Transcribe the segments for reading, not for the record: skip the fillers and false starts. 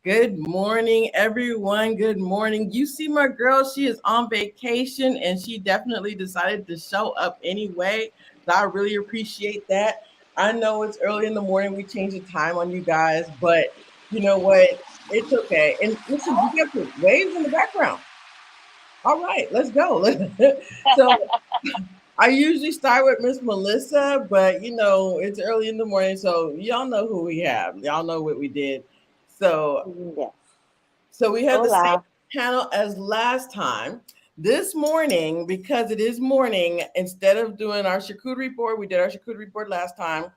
Good morning, everyone. Good morning. You see my girl, she is on vacation and she definitely decided to show up anyway. So I really appreciate that. I know it's early in the morning. We changed the time on you guys, but you know what? It's okay. And listen, you got the waves in the background. All right, let's go. So I usually start with Miss Melissa, but you know, it's early in the morning, so y'all know who we have. Y'all know what we did. So Yes. So we have the same Hola. panel as last time. This morning, because it is morning, instead of doing our charcuterie report, we did our charcuterie report last time.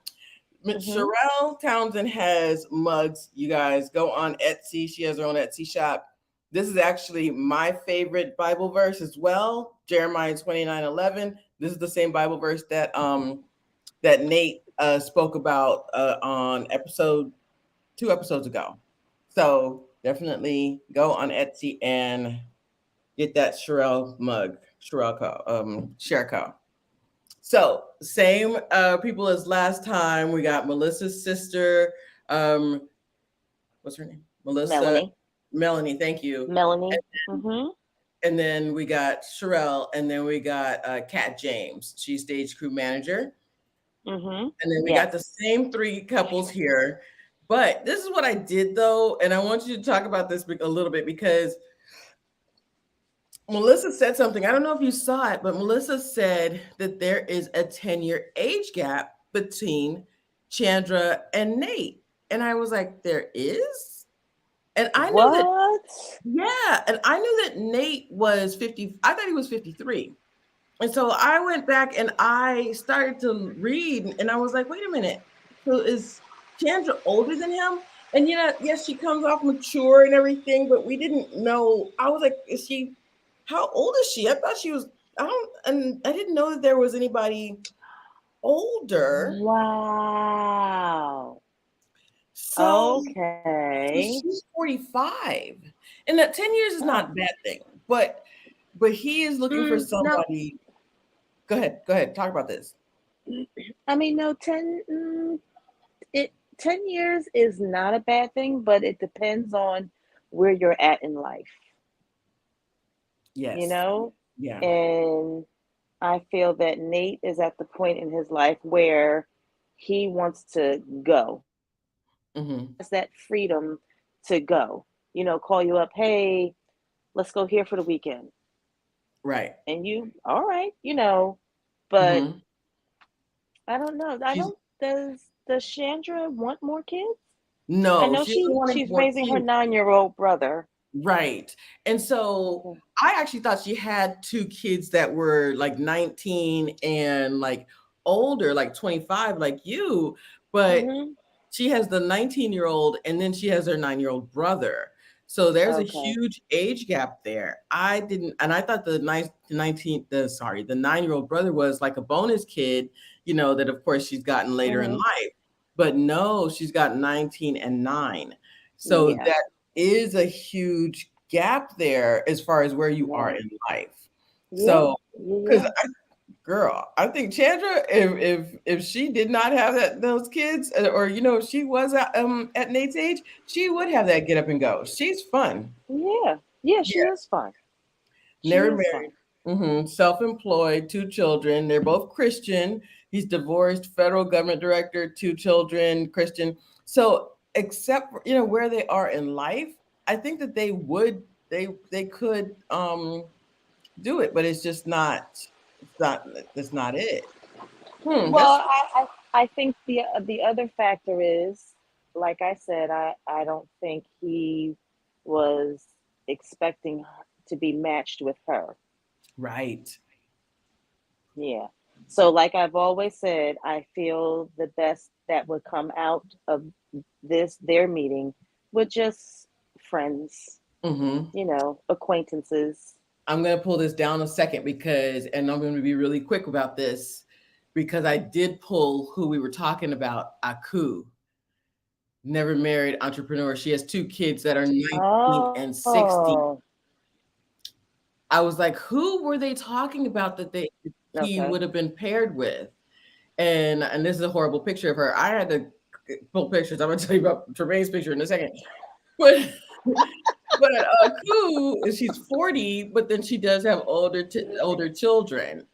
Mm-hmm. Sherelle Townsend has mugs. You guys go on Etsy. She has her own Etsy shop. This is actually my favorite Bible verse as well, Jeremiah 29:11. This is the same Bible verse that Nate spoke about on episode 2 episodes ago. So definitely go on Etsy and get that Sherelle mug, Share Co. So same people as last time. We got Melissa's sister. Um, what's her name? Melissa, Melanie. Melanie. Thank you. Melanie. Mm-hmm. And then we got Sherelle, and then we got Kat James. She's stage crew manager. Mm-hmm. And then we got the Yes. same three couples here. But this is what I did though, and I want you to talk about this a little bit because Melissa said something. I don't know if you saw it, but Melissa said that there is a 10-year age gap between Chandra and Nate. And I was like, there is? And I knew that, What? yeah, and I knew that Nate was 50. I thought he was 53. And so I went back and I started to read, and I was like, wait a minute. So is Chandra older than him? And you know, yes, she comes off mature and everything, but we didn't know. I was like, is she, how old is she? I thought she was, I don't, and I didn't know that there was anybody older. Wow. So, so Okay. she's 45. And that 10 years is not Oh. a bad thing, but he is looking for No, somebody. Go ahead, talk about this. I mean, no, 10 years is not a bad thing, but it depends on where you're at in life, you Yes. know? Yeah. And I feel that Nate is at the point in his life where he wants to go. He Hmm. has that freedom to go. Call you up, hey, let's go here for the weekend. Right. And you, all right, but Hmm. I don't know. I She's don't does Chandra want more kids? I no, know she doesn't want any she's more raising her kids. 9-year-old brother. Right. And so Okay. I actually thought she had two kids that were like 19 and like older, like 25, like you, but Mm-hmm. she has the 19-year-old and then she has her 9-year-old brother. So there's a Okay. huge age gap there. I didn't, and I thought the 9-year-old brother was like a bonus kid, that of course she's gotten later in Mm-hmm. life. But no, she's got 19 and 9. So Yeah. that is a huge gap there as far as where you are Yeah. in life. Yeah. So, Yeah. because Yeah. girl, I think Chandra, if she did not have those kids, or if she was at Nate's age, she would have that get up and go. She's fun. Yeah. Yeah. She Yeah, is fun. She never is fun. married, self-employed, 2 children. They're both Christian. He's divorced, federal government director, 2 children, Christian. So, except for, where they are in life, I think that they could do it, but it's just not. It's not. That's not it. Well, That's I think the other factor is, like I said, I don't think he was expecting to be matched with her. right. Yeah. So, like I've always said, I feel the best that would come out of their meeting with just friends. Mm-hmm. acquaintances. I'm going to pull this down a second because, and I'm going to be really quick about this because I did pull who we were talking about, Aku, never married entrepreneur. She has two kids that are 19 and Oh, 60. I was like, who were they talking about that he okay. would have been paired with? And this is a horrible picture of her. I had to pull pictures. I'm going to tell you about Tremaine's picture in a second. But but Ku, she's 40, but then she does have older children.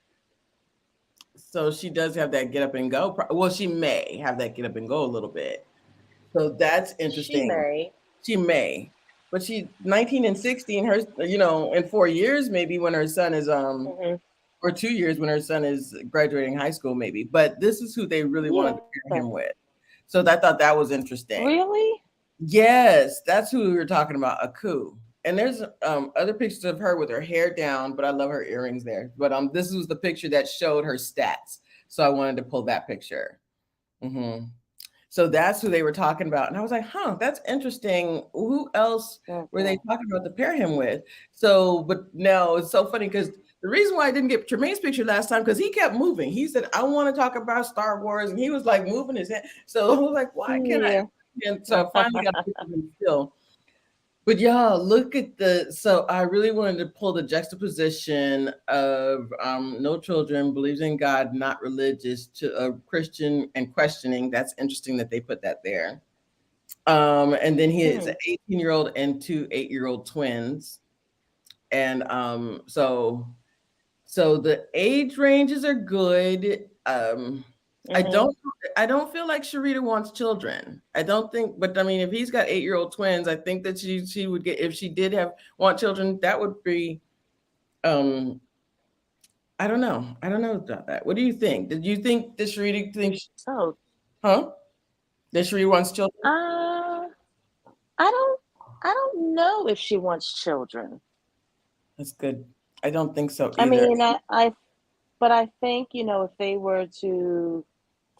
So she does have that get up and go. Well, she may have that get up and go a little bit. So that's She interesting. may. She may. But she's 19 and 16, her, in 4 years, maybe when her son is Hmm. or 2 years when her son is graduating high school, maybe. But this is who they really wanted to Yeah. pair him with. So I thought that was interesting. Really? Yes, that's who we were talking about, Aku. And there's other pictures of her with her hair down, but I love her earrings there. But this was the picture that showed her stats, so I wanted to pull that picture. Hmm. So that's who they were talking about, and I was like, "Huh, that's interesting. Who else were they Okay. talking about to pair him with?" So, but no, it's so funny because the reason why I didn't get Tremaine's picture last time because he kept moving. He said, "I want to talk about Star Wars," and he was like moving his hand. So I was like, "Why can't I?" Yeah. And so I finally got a picture of him still. But y'all, look at so I really wanted to pull the juxtaposition of no children, believes in God, not religious, to a Christian and questioning. That's interesting that they put that there. And then he is an Hmm. 18-year-old and two 8-year-old twins. And so the age ranges are good. I Hmm. don't I don't feel like Sharita wants children. I don't think, but I mean, if he's got 8-year-old twins, I think that she would get if she did have want children, that would be um I don't know. I don't know about that. What do you think? Did you think that Sharita thinks Oh, huh? That Sharita wants children? uh, I don't. I don't know if she wants children. That's good. I don't think so I either. mean, but I think if they were to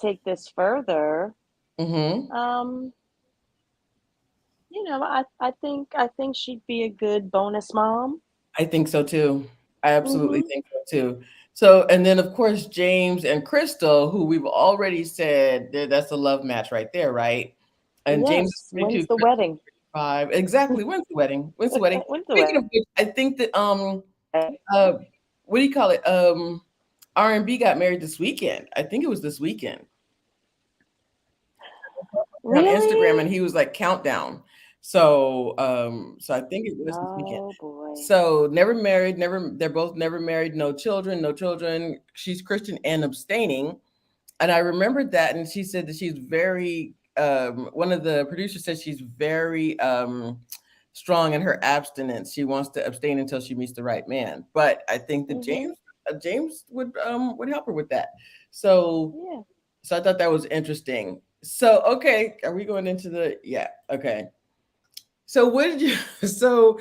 take this further, Mm-hmm. um, I think she'd be a good bonus mom. I think so too. I absolutely Hmm. think so too. So, and then of course, James and Crystal, who we've already said that's a love match right there, right? And James is Yes. 22, When's the Crystal's wedding? 35. Exactly. When's the wedding? When's the wedding? When's the Speaking of wedding? which, I think that Okay. uh what do you call it? R&B got married this weekend. I think it was this weekend on Instagram, Really? and he was like countdown. So I think it was this weekend. Oh boy. So never married, never they're both never married, no children, no children. She's Christian and abstaining. And I remembered that, and she said that she's very one of the producers said she's very strong in her abstinence. She wants to abstain until she meets the right man. But I think that Hmm. James would help her with that. So Yeah. so I thought that was interesting. So okay, are we going into the yeah, okay. So what did you so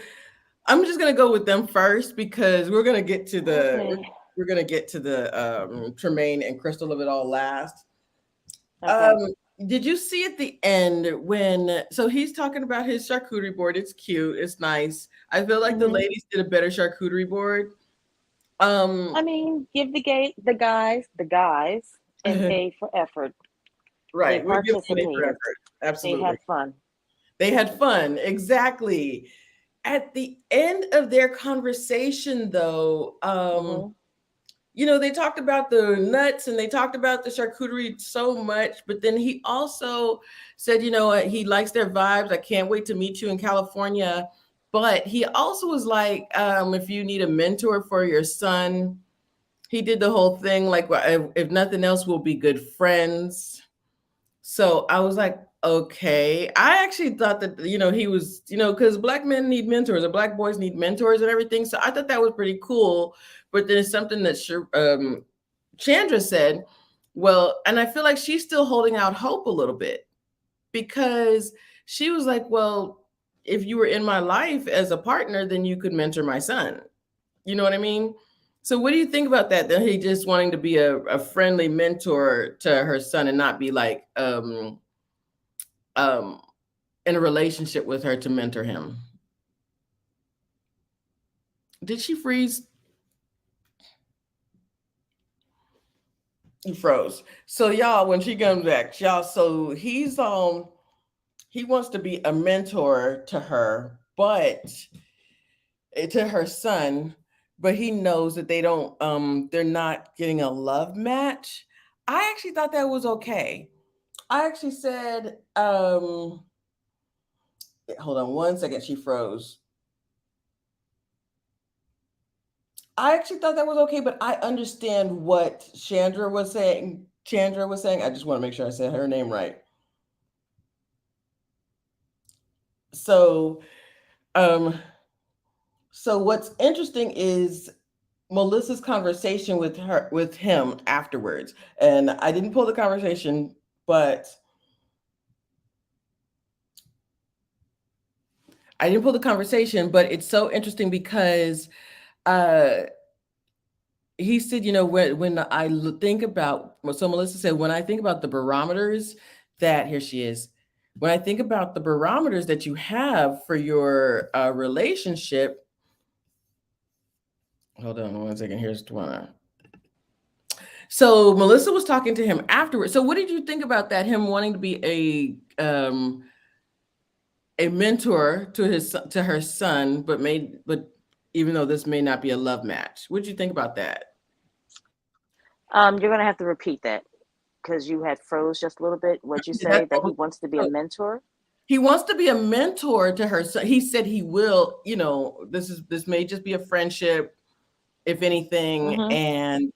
I'm just gonna go with them first because we're gonna get to Okay. we're gonna get to the Tremaine and Crystal of it all last. Um, Okay. did you see at the end when so he's talking about his charcuterie board? It's cute, it's nice. I feel like the Hmm. ladies did a better charcuterie board. Um, I mean, give the guys an A for effort. They right, we're giving them an A for participated. effort. They Absolutely. had fun. They had fun. Exactly. At the end of their conversation, though, Hmm. they talked about the nuts and they talked about the charcuterie so much, but then he also said, he likes their vibes. I can't wait to meet you in California. But he also was like, if you need a mentor for your son, he did the whole thing like, well, if nothing else, we'll be good friends. So I was like, okay. I actually thought that, he was, because black men need mentors or black boys need mentors and everything. So I thought that was pretty cool. But then something that Chandra said, well, and I feel like she's still holding out hope a little bit because she was like, well, if you were in my life as a partner, then you could mentor my son. You know what I mean? So what do you think about that? That he just wanting to be a friendly mentor to her son and not be like um in a relationship with her to mentor him. Did she freeze? You froze. So y'all, when she comes back, y'all, so he wants to be a mentor to her, but to her son, but he knows that they're not getting a love match. I actually thought that was okay. I actually said, hold on one second, she froze. I actually thought that was okay, but I understand what Chandra was saying. Chandra was saying, I just want to make sure I said her name right. So, um, so what's interesting is Melissa's conversation with him afterwards. And I didn't pull the conversation, but it's so interesting because uh he said, when think about, so Melissa said, when I think about the barometers that, here she is, when I think about the barometers that you have for your relationship, hold on one second, here's Twana. So Melissa was talking to him afterwards. So what did you think about that? Him wanting to be a mentor to her son, but even though this may not be a love match, what did you think about that? You're gonna have to repeat that because you had froze just a little bit. What'd you say? That's That he wants to be a mentor? He wants to be a mentor to her son. He said he will. This may just be a friendship, if anything. Mm-hmm. And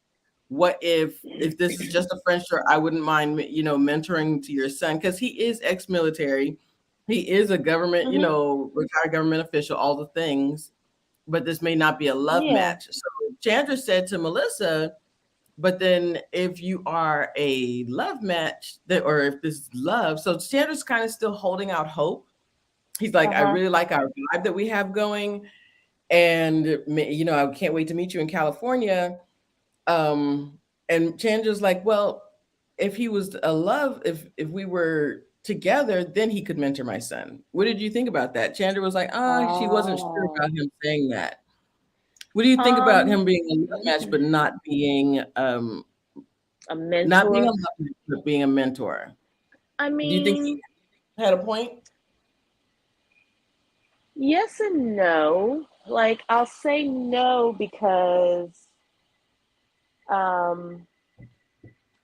what if this is just a friendship? I wouldn't mind, mentoring to your son, because he is ex-military. He is a government, Mm-hmm. retired government official, all the things. But this may not be a love Yeah. match. So Chandra said to Melissa, but then if you are a love match, or if this is love, so Chandra's kind of still holding out hope. He's like, I Uh-huh. really like our vibe that we have going. And, I can't wait to meet you in California. And Chandra's like, well, if he was a love, if we were together, then he could mentor my son. What did you think about that? Chandra was like, she wasn't sure Oh. about him saying that. What do you think about Um, him being a love match, but a not being a mentor. love match, but being a mentor? I Do you think he mean, had a point? yes and no. Like I'll say no because um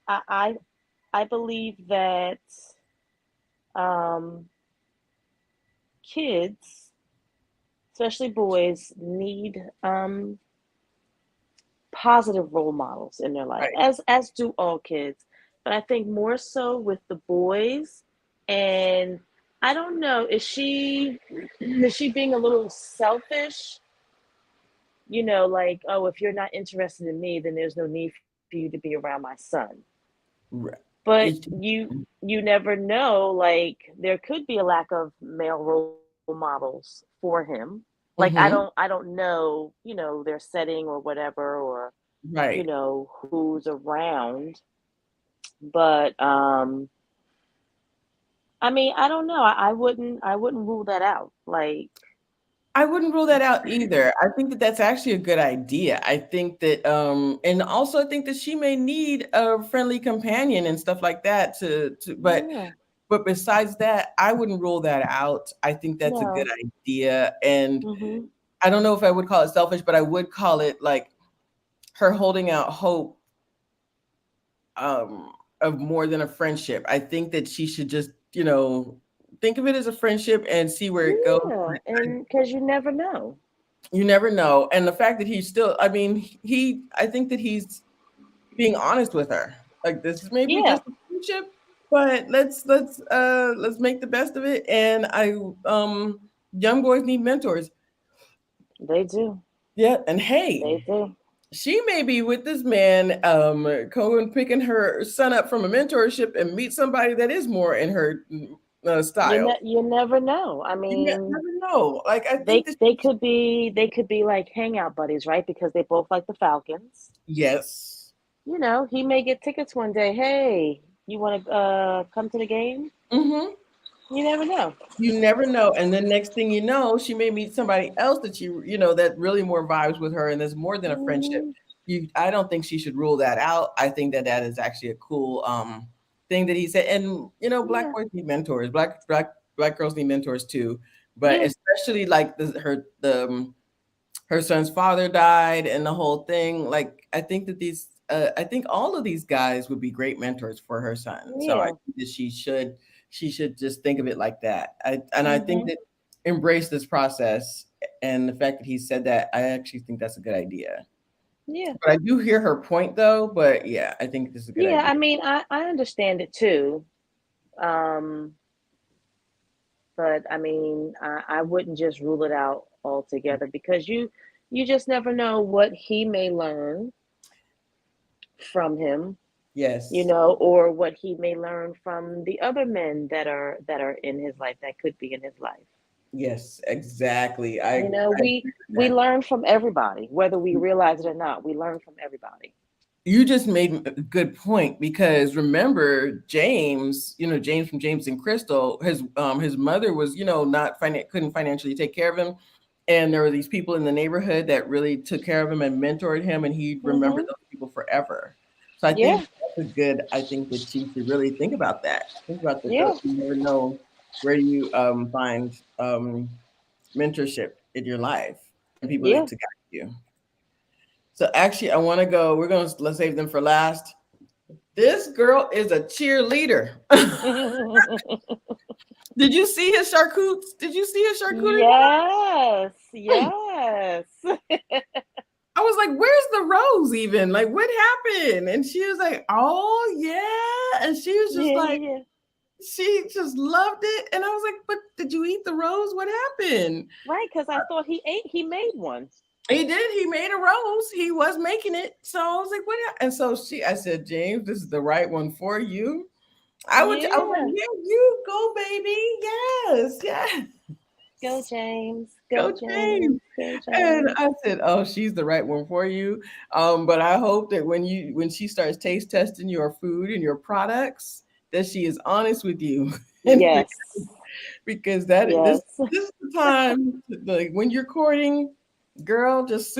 I I, I believe that um kids, especially boys, need positive role models in their life, Right. as do all kids. But I think more so with the boys, and I don't know, is she being a little selfish? Like, oh, if you're not interested in me, then there's no need for you to be around my son. Right. But It- you never know. Like there could be a lack of male role models for him. Like mhm. I don't know, their setting or whatever, or Right. who's around. But I mean, I don't know. I wouldn't rule that out. Like, I wouldn't rule that out either. I think that that's actually a good idea. I think that, and also I think that she may need a friendly companion and stuff like that yeah, but besides that, I wouldn't rule that out. I think that's a good no. idea. And Mhm. I don't know if I would call it selfish, but I would call it like her holding out hope, um, of more than a friendship. I think that she should just, think of it as a friendship and see where it goes. Yeah, and because you never know. You never know. And the fact that he's still, I mean, I think that he's being honest with her. Like, this is maybe Yeah, just a friendship, but let's make the best of it. And young boys need mentors. they do. Yeah. And hey, They do. she may be with this man, Cohen, picking her son up from a mentorship and meet somebody that is more in her style. You never know. I You mean, never know. Like, I think they that, they could be they could be like hangout buddies, right? Because they both like the Falcons. yes. He may get tickets one day. Hey, you want to come to the game? Hmm. You never know. You never know. And then next thing you know, she may meet somebody else that that really more vibes with her, and there's more than a friendship. Hmm. I don't think she should rule that out. I think that that is actually a cool thing that he said. And black Yeah. boys need mentors. Black girls need mentors too. But Yeah. especially like her son's father died and the whole thing. Like I think all of these guys would be great mentors for her son. So I Yeah. think that she should just think of it like that. I think Hmm. that embrace this process, and the fact that he said that, I actually think that's a good idea. Yeah. But I do hear her point though. But yeah, I think this is a good Yeah. idea. I mean, I understand it too. Um, but I mean, I wouldn't just rule it out altogether because you just never know what he may learn from him, Yes. or what he may learn from the other men that are in his life, that could be in his life. Yes, exactly. I We agree with that. learn from everybody, whether we realize it or not. We learn from everybody. You just made a good point, because remember James, James from James and Crystal, his mother was, not couldn't financially take care of him, and there were these people in the neighborhood that really took care of him and mentored him, and he remembered Hmm. those people forever. So I think Yeah. that's a good. I think that she should really think about that. Think about that. Yeah. You never know where you find mentorship in your life and people Yeah. to guide you. So actually, I want to go. Let's save them for last. This girl is a cheerleader. Did you see his charcutes? Did you see his charcuterie Yes. board? Yes. I was like, "Where's the rose? Even like, what happened?" And she was like, "Oh yeah," and she was just Yeah. like, Yeah. she just loved it. And I was like, "But did you eat the rose? What happened?" Right. Because I thought he made one. He did. He made a rose. He was making it. So I was like, "What?" And so I said, "James, this is the right one for you." I was like, Yeah. "Yeah, you go, baby. Yes, yes. Go James. Go Go James." James. Go And James. I said, "Oh, she's the right one for you." But I hope that when she starts taste testing your food and your products, that she is honest with you, and Yes. because that Yes. this is the time, like when you're courting, girl, just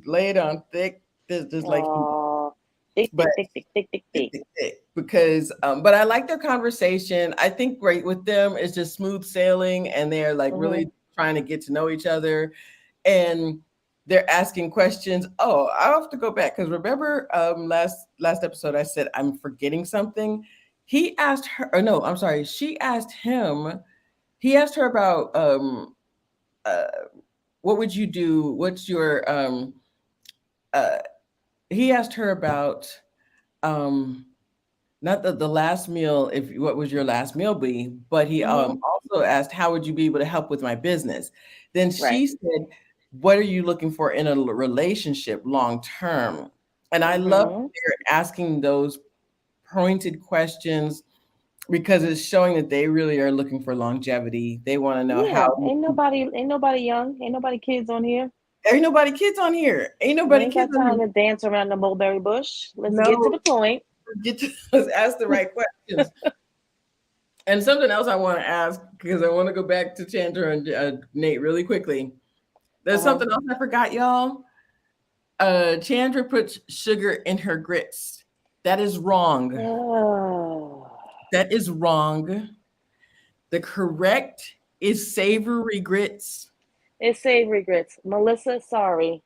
lay it on thick, just like. Oh, tick, But tick, tick, tick, tick, tick, tick. because but I like their conversation. I think great with them is just smooth sailing, and they're like Hmm. really trying to get to know each other, and they're asking questions. Oh, I have to go back, because remember last episode I said I'm forgetting something. He asked her, or no, I'm sorry, she asked him. He asked her about uh what would you do? What's your uh he asked her about um not the last meal, if what was your last meal be, but he Hmm. also asked, how would you be able to help with my business? Then Right. she said, what are you looking for in a relationship long term? And I love that Hmm. they're asking those pointed questions, because it's showing that they really are looking for longevity. They want to know how. Yeah. Ain't nobody young. Ain't nobody kids on here. Ain't nobody kids on here. Ain't We nobody ain't kids got on time here. to dance around the mulberry bush. Let's get to No, the point. get to let's ask the right questions. And something else I want to ask, because I want to go back to Chandra and Nate really quickly. There's Uh-huh. something else I forgot, y'all. Chandra puts sugar in her grits. That is wrong. Oh, That is wrong. The correct is savory grits. it's savory grits. Melissa, sorry.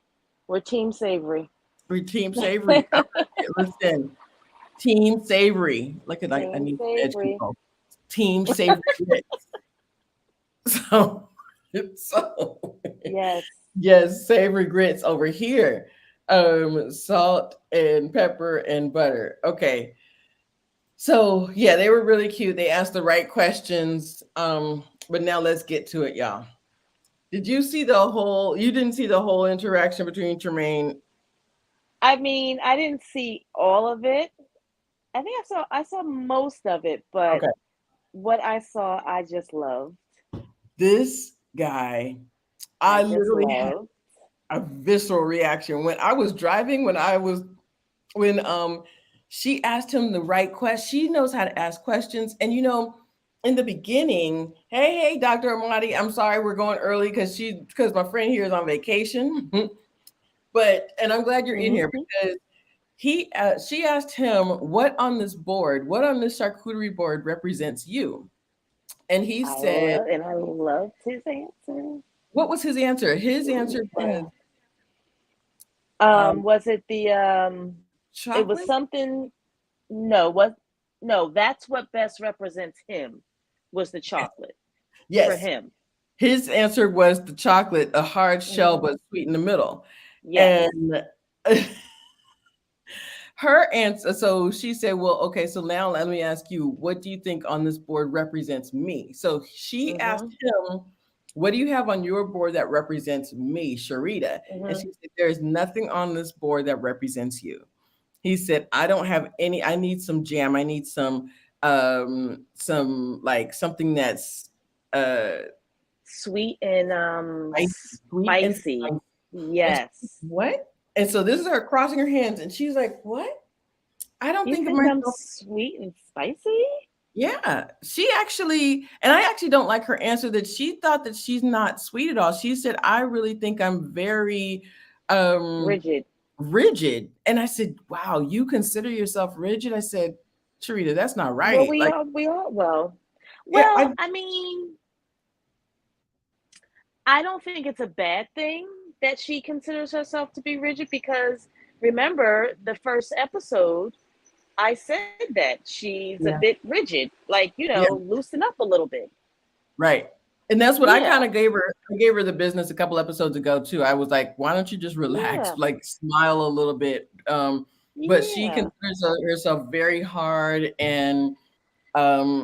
We're team savory. Or team savory. Listen, team savory. Look at I Team need to educate savory. folks. Team savory grits. So, so Yes. yes, savory grits over here. Salt and pepper and butter. Okay. So yeah, they were really cute. They asked the right questions. But now let's get to it, y'all. Did you see you didn't see the whole interaction between Tremaine? I mean, I didn't see all of it. I think I saw most of it, but Okay. what I saw, I just loved. This guy, I I just literally had loved. a visceral reaction when I was driving, when she asked him the right question. She knows how to ask questions. And in the beginning, hey, Dr. Amadi, I'm sorry we're going early because my friend here is on vacation. But and I'm glad you're in here Mm-hmm. because she asked him what on this charcuterie board represents you, and he said, I loved his answer. what was his answer? His answer was Was it the it was chocolate. something no, what no, that's what best represents him was the chocolate for Yes, him. his answer was the chocolate, a hard shell Hmm. but sweet in the middle, Yes. and her answer, so she said, well, okay, so now let me ask you, what do you think on this board represents me? So she asked Hmm. him, what do you have on your board that represents me, Sharita? And Hmm. she said, there's nothing on this board that represents you. He said, I don't have any, I need some jam. I need some like something that's uh Sweet and sweet and spicy. spicy. And she's like, Yes. what? And so this is her crossing her hands, and she's like, what? I don't You think of think I'm myself. sweet and spicy? Yeah, she actually, and I actually don't like her answer that she thought that she's not sweet at all. She said, I really think I'm very um Rigid. rigid. And I said, wow, you consider yourself rigid? I said, Sharita, that's not Well, right. Like, we all yeah, I I mean, I don't think it's a bad thing that she considers herself to be rigid because remember the first episode, I said that she's a bit yeah, rigid, like, yeah, loosen up a little bit. right. And that's what I Yeah, kind of gave her. I gave her the business a couple episodes ago too. I was like, why don't you just relax, yeah, like smile a little bit? But she yeah. considers herself very hard and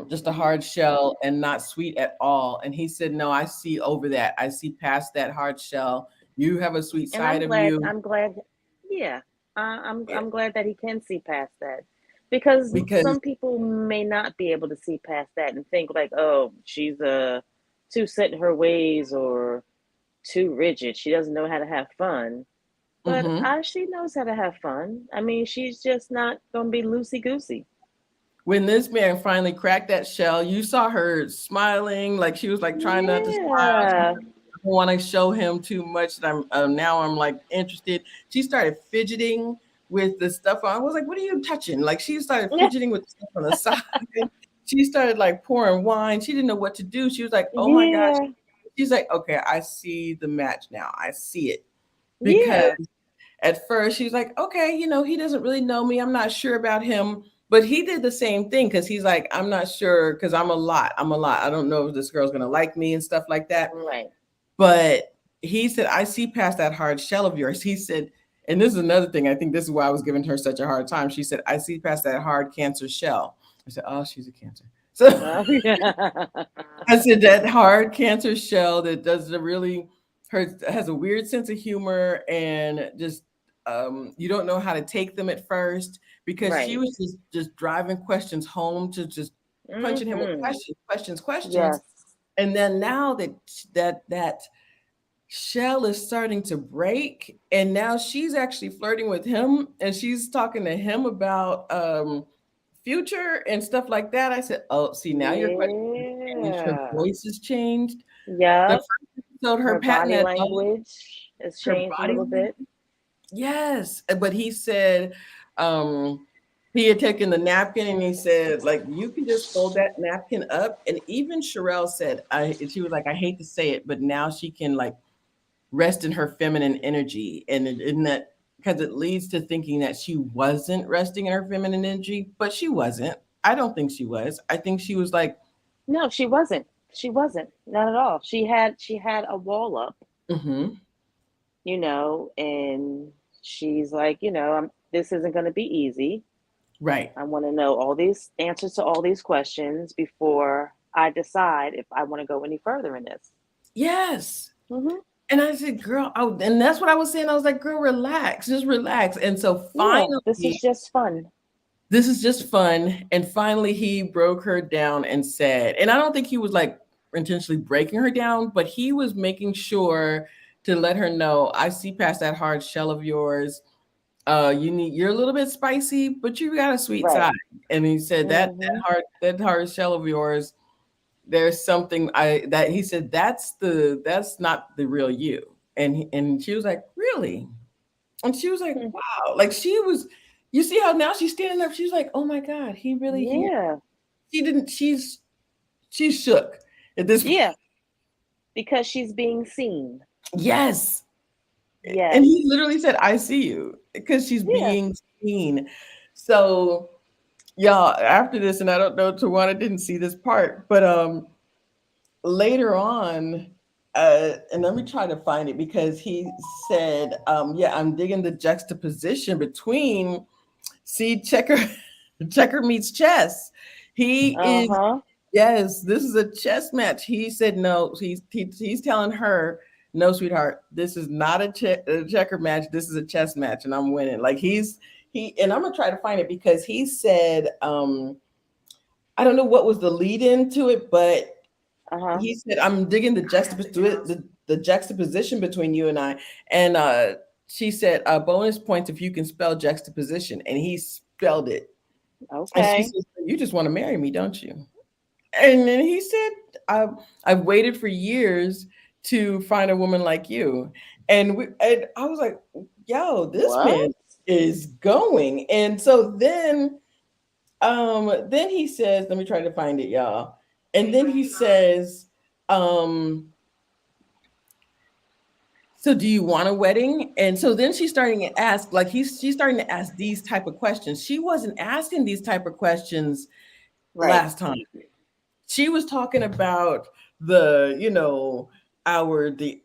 just a hard shell and not sweet at all. And he said, no, I see over that. I see past that hard shell. You have a sweet And side of you. I'm glad, yeah, Yeah, I'm glad that he can see past that because because some people may not be able to see past that and think like, oh, she's too set in her ways or too rigid. She doesn't know how to have fun. But mhm. she knows how to have fun. I mean, she's just not gonna be loosey goosey. When this man finally cracked that shell, you saw her smiling, like she was like trying not to smile. She Yeah. don't want to show him too much. That I'm now I'm like interested. She started fidgeting with the stuff on. I was like, "What are you touching?" Like she started fidgeting with the stuff on the side. She started like pouring wine. She didn't know what to do. She was like, "Oh my gosh." Yeah. She's like, "Okay, I see the match now. I see it." Because Yeah. at first she's like, okay, he doesn't really know me. I'm not sure about him. But he did the same thing because he's like, I'm not sure because I'm a lot. I'm a lot. I don't know if this girl's gonna like me and stuff like that. Right. But he said, I see past that hard shell of yours. He said, and this is another thing. I think this is why I was giving her such a hard time. She said, I see past that hard cancer shell. I said, oh, she's a cancer. So Oh, yeah. I said that hard cancer shell that does the really has a weird sense of humor and just you don't know how to take them at first because she Right. was just driving questions home to just punching him with Mm-hmm. questions, Yes. and then now that shell is starting to break and now she's actually flirting with him and she's talking to him about future and stuff like that. I said, oh, see, now your question has changed, her Yeah. voice has changed. The Yep. first episode, her Her patting body that dog, language has her changed a body little bit. language, yes. But he said he had taken the napkin and he said, like, you can just fold that napkin up. And even Sherelle said, she was like, I hate to say it, but now she can like rest in her feminine energy. And in that, because it leads to thinking that she wasn't resting in her feminine energy, but she wasn't. I don't think she was. I think she was like, No, she wasn't. She wasn't. Not at all. She had a wall up, mm-hmm, and she's like, this isn't going to be easy. right. I want to know all these answers to all these questions before I decide if I want to go any further in this. Yes. Hmm. And I said, girl, and that's what I was saying. I was like, girl, relax, just relax. And so Yeah, this is finally, just fun. this is just fun. And finally, he broke her down and said, and I don't think he was like intentionally breaking her down, but he was making sure to let her know, I see past that hard shell of yours. You're a little bit spicy, but you got a sweet Right. side. And he said that Hmm. that hard shell of yours, there's something I that he said that's not the real you. And she was like, really? And she was like, Hmm. wow. Like she was, you see how now she's standing up. She's like, oh my God, he really here. Yeah. She didn't, she's shook at this point. Yeah. Because she's being seen. Yes. And Yes. he literally said, I see you because she's Yeah. being seen. So y'all, after this, and I don't know, Tawana didn't see this part, but later on, and let me try to find it because he said, yeah, I'm digging the juxtaposition between, see, checker meets chess. He is, Uh-huh. yes, this is a chess match. He said no. He's telling her, no, sweetheart, this is not a checker match. This is a chess match, and I'm winning. Like he, and I'm gonna try to find it because he said, I don't know what was the lead into it, but Uh-huh. he said, I'm digging the juxtaposition between you and I. And she said, bonus points if you can spell juxtaposition. And he spelled it. And she Okay. said, you just want to marry me, don't you? And then he said, I've waited for years to find a woman like you. And I was like, yo, this What? man is going. And so then he says, let me try to find it, y'all. And then he says, um, so do you want a wedding? And so then she's starting to ask, like she's starting to ask these type of questions. She wasn't asking these type of questions Right. last time. She was talking about the, our the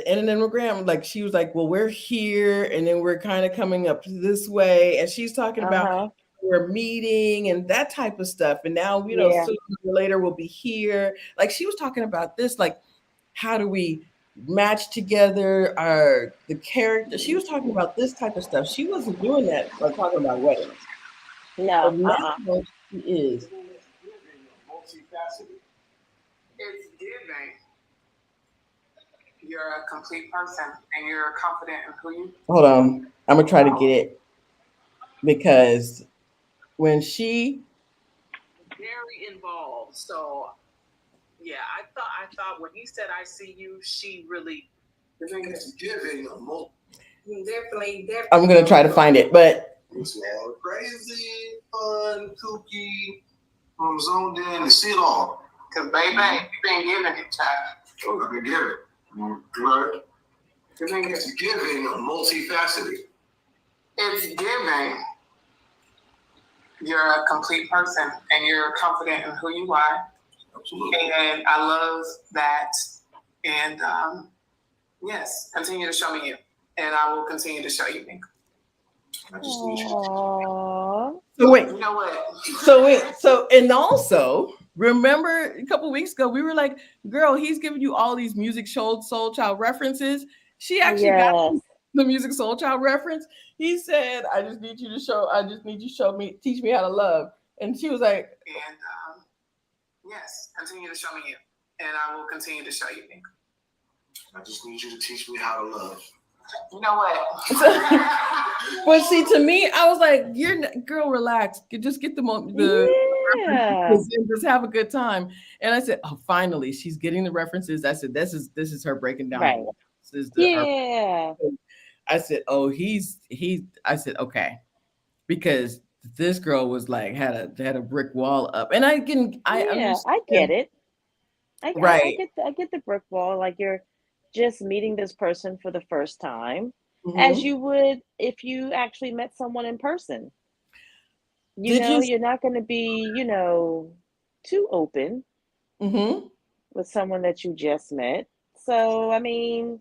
enneagram. Like she was like, well, we're here, and then we're kind of coming up this way. And she's talking about Uh-huh. we're meeting and that type of stuff. And now, Yeah. sooner or later we'll be here. Like she was talking about this, like how do we match together our the character. She was talking about this type of stuff. She wasn't doing that or talking about weddings. But No. Uh-uh. now she is. Multifaceted. It's giving. You're a complete person and you're confident in who you Hold on. I'm gonna try to get it because when she very involved. So yeah, I thought when he said I see you, she really it's giving a definitely. I'm gonna try to find it, but it's all crazy, fun, kooky, zoned in, and see it all. Cause baby, you've been giving it time. Oh, I've been giving. Right. It's giving multifaceted. It's giving. You're a complete person and you're confident in who you are. Absolutely. And I love that. And yes, continue to show me you. And I will continue to show you me. I just need you. So wait. You know what? So and also remember a couple weeks ago we were like, girl, he's giving you all these music soul child references. She actually got Yes. the music soul child reference. He said, I just need you to show me, teach me how to love. And she was like, and yes, continue to show me you. And I will continue to show you me. I just need you to teach me how to love. You know what? But see, to me, I was like, girl, relax. Just get the Yeah. and just have a good time. And I said, oh, finally, she's getting the references. I said, this is her breaking down. Right. This is Yeah. I said, oh, I said, okay, because this girl was like had a brick wall up, and I Yeah. I get understand, it. right? I get the brick wall. Like you're just meeting this person for the first time, as Mm-hmm. you would if you actually met someone in person. Did you? You're not going to be, too open Mm-hmm. with someone that you just met. So, I mean,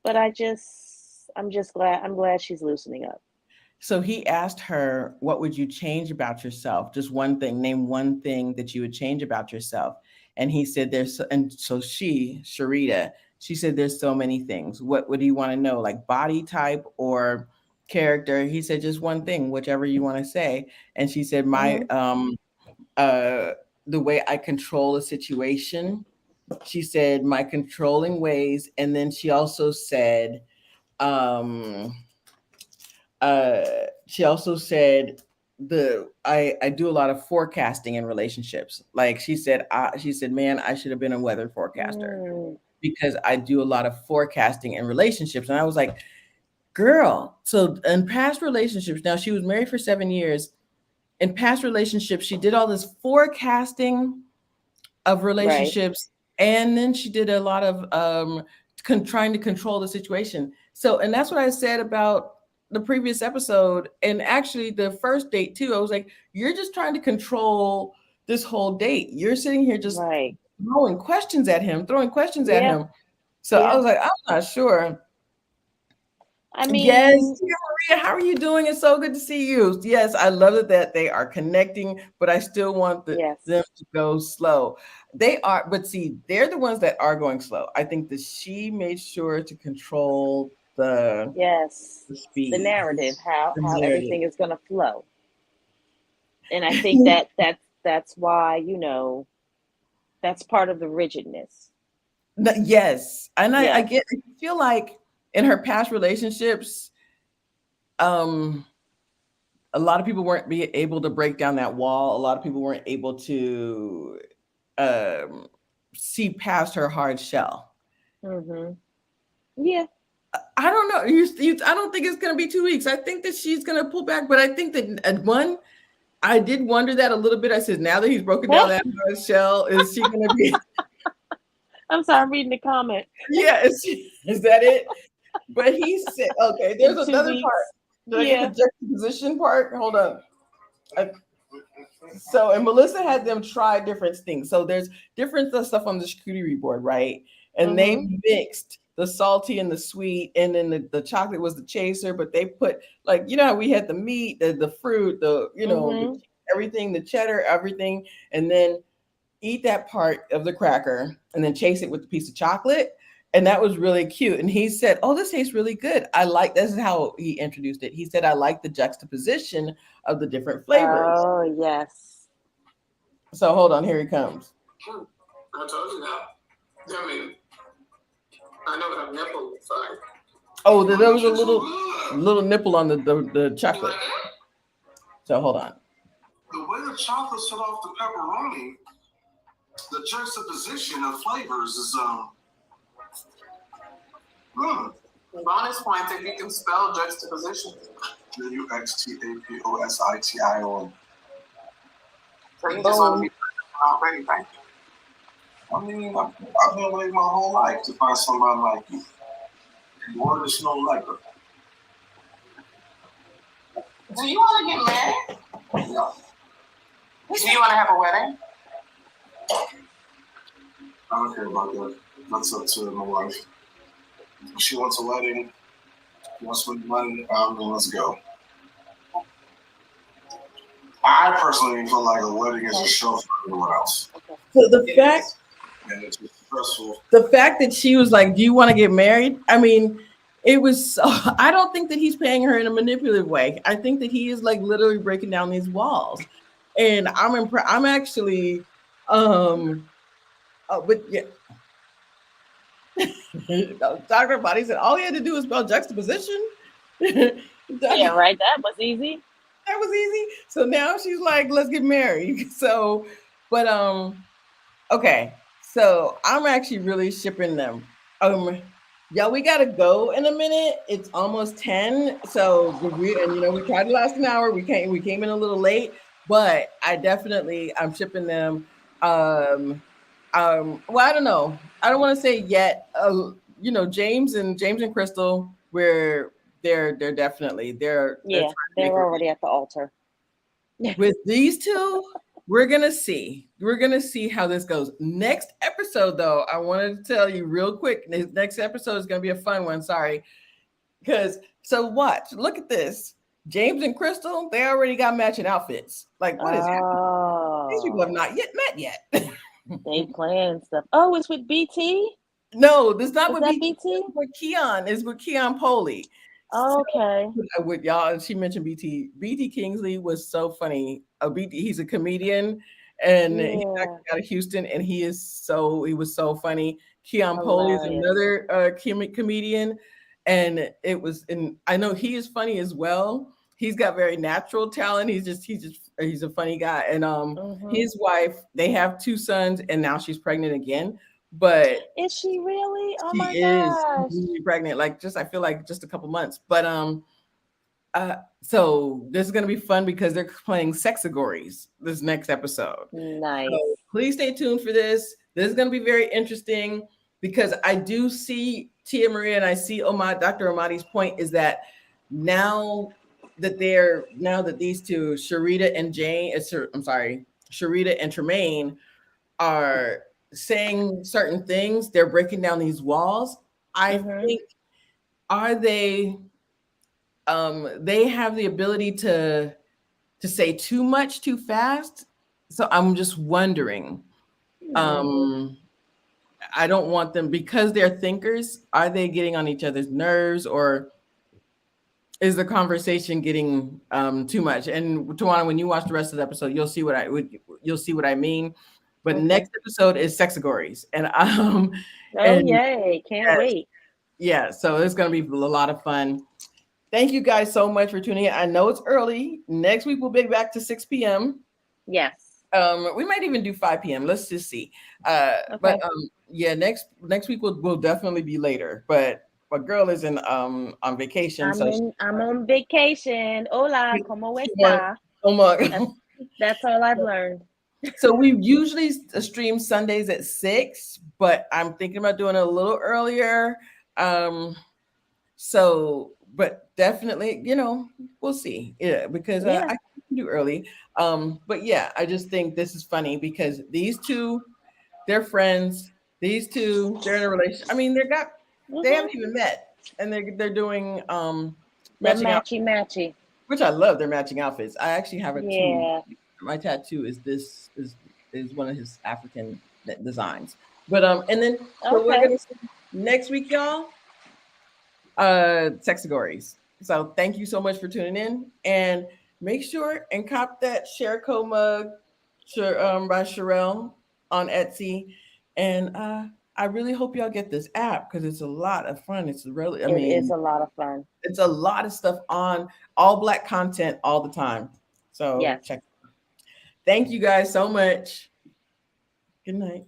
but I'm glad she's loosening up. So he asked her, what would you change about yourself? Just one thing. Name one thing that you would change about yourself. And he said, and so Sherita, she said, there's so many things. What do you want to know? Like body type or character? He said, just one thing, whichever you want to say. And she said, Hmm. uh, the way I control a situation. She said, my controlling ways. And then she also um, she also said I do a lot of forecasting in relationships. Like she said, man, I should have been a weather forecaster Mm, because I do a lot of forecasting in relationships. And I was like, girl, so in past relationships, now she was married for 7 years. In past relationships, she did all this forecasting of right. relationships, and then she did a lot of trying to control the situation. So, and that's what I said about the previous episode, and actually the first date too. I was like, you're just trying to control this whole date. You're sitting here just Right. throwing questions at Yeah. him. So I Yeah. was like, I'm not sure. I Yes, mean, dear Maria, how are you doing? It's so good to see you. Yes, I love it that they are connecting, but I still want them yes. to go slow. They are, but see, they're the ones that are going slow. I think that she made sure to control Yes. the The speed, narrative, the how narrative. everything is going to flow. And I think that's why, that's part of the rigidness. Yes, and I Yes. get. I feel like in her past relationships, um, a lot of people weren't be able to break down that wall. A lot of people weren't able to um, see past her hard shell. Mhm. Yeah. I don't know. I don't think it's going to be 2 weeks. I think that she's going to pull back, but I think that I did wonder that a little bit. I said, now that he's broken down that hard shell, is she going to be? I'm sorry, I'm reading the comment. Yeah, is that it? But he said, okay. There's In two another part. weeks. Did I get the Yeah. juxtaposition part? Hold on. I, So, and Melissa had them try different things. So there's different stuff on the charcuterie board, right? And they Mhm. mixed the salty and the sweet, and then the chocolate was the chaser. But they put, like, you know how we had the meat, the fruit, Mhm. everything, the cheddar, everything, and then eat that part of the cracker and then chase it with a piece of chocolate. And that was really cute. And he said, oh, this tastes really good. This is how he introduced it. He said, I like the juxtaposition of the different flavors. Oh, yes. So hold on, here he comes. I told you that. I mean, I know what a nipple looks like. Oh, there was a little nipple on the chocolate. So hold on. The way the chocolate set off the pepperoni, the juxtaposition of flavors is Bonus points if you can spell juxtaposition. Juxtaposition. So you just want to be already, right? I mean, I've been waiting my whole life to find somebody like you. The word is no liker. Do you want to get married? No. Do you want to have a wedding? I don't care about that. That's up to my wife. If she wants a wedding, wants to make money, let's go. I personally feel like a wedding is a show for everyone else. So the fact, and it's stressful. the fact that she was like, "Do you want to get married?" I mean, it was. So, I don't think that he's paying her in a manipulative way. I think that he is like literally breaking down these walls, and I'm impressed. I'm actually, but yeah. Dr. Body said all he had to do was spell juxtaposition. Yeah, right. That was easy. That was easy. So now she's like, let's get married. So, but okay. So I'm actually really shipping them. Yeah, we gotta go in a minute. It's almost 10. So we tried to last an hour. We came in a little late, but I'm shipping them. Well, I don't know. I don't want to say yet. James and Crystal, where they're definitely they're Yeah, they're already at the altar. with these two. We're gonna see. We're gonna see how this goes. Next episode, though, I wanted to tell you real quick. Next episode is gonna be a fun one. Sorry, watch. Look at this. James and Crystal, they already got matching outfits. Like, what is happening? These people have not yet met yet. They playing stuff. Oh, it's with BT? No, this is not with that BT. BT? With Keon. It's with Keon Poley. Okay. So, with y'all, she mentioned BT. BT Kingsley was so funny. He's a comedian, and he's actually out of Houston, and he was so funny. Keon Poley is another comedian, and I know he is funny as well. he's got very natural talent. He's a funny guy. And Mm-hmm. his wife, they have 2 sons, and now she's pregnant again. But Is she really? Oh she my is gosh. really pregnant, like I feel like just a couple months. But so this is gonna be fun because they're playing Sexagories this next episode. Nice. So please stay tuned for this. This is gonna be very interesting because I do see Tia Maria and I see Dr. Omadi's point is that now that these two, Sherita and Sherita and Tramaine are saying certain things, they're breaking down these walls. I think are they have the ability to say too much too fast. So I'm just wondering. I don't want them, because they're thinkers, are they getting on each other's nerves, or is the conversation getting too much? And Tawana, when you watch the rest of the episode, you'll see what I mean. But next episode is Sexagories, and yay! Can't wait. Yeah, so it's going to be a lot of fun. Thank you guys so much for tuning in. I know it's early. Next week we'll be back to 6 p.m. Yes. We might even do 5 p.m. Let's just see. But yeah, next week we'll definitely be later. But my girl is on vacation. I'm on vacation. Hola, como está? That's all I've learned. So we usually stream Sundays at 6, but I'm thinking about doing it a little earlier. But definitely, we'll see. Yeah, because I can do early. But yeah, I just think this is funny because these two, they're friends. These two, they're in a relationship. I mean, they haven't even met, and they're doing matchy, which I love. Their matching outfits. I actually have it too. My tattoo is one of his African designs. But and then so we're gonna see next week, y'all. Sexagories. So thank you so much for tuning in, and make sure and cop that Sherco mug by Sherelle on Etsy. And I really hope y'all get this app because it's a lot of fun. It is a lot of fun. It's a lot of stuff on all Black content all the time. So check it out. Thank you guys so much. Good night.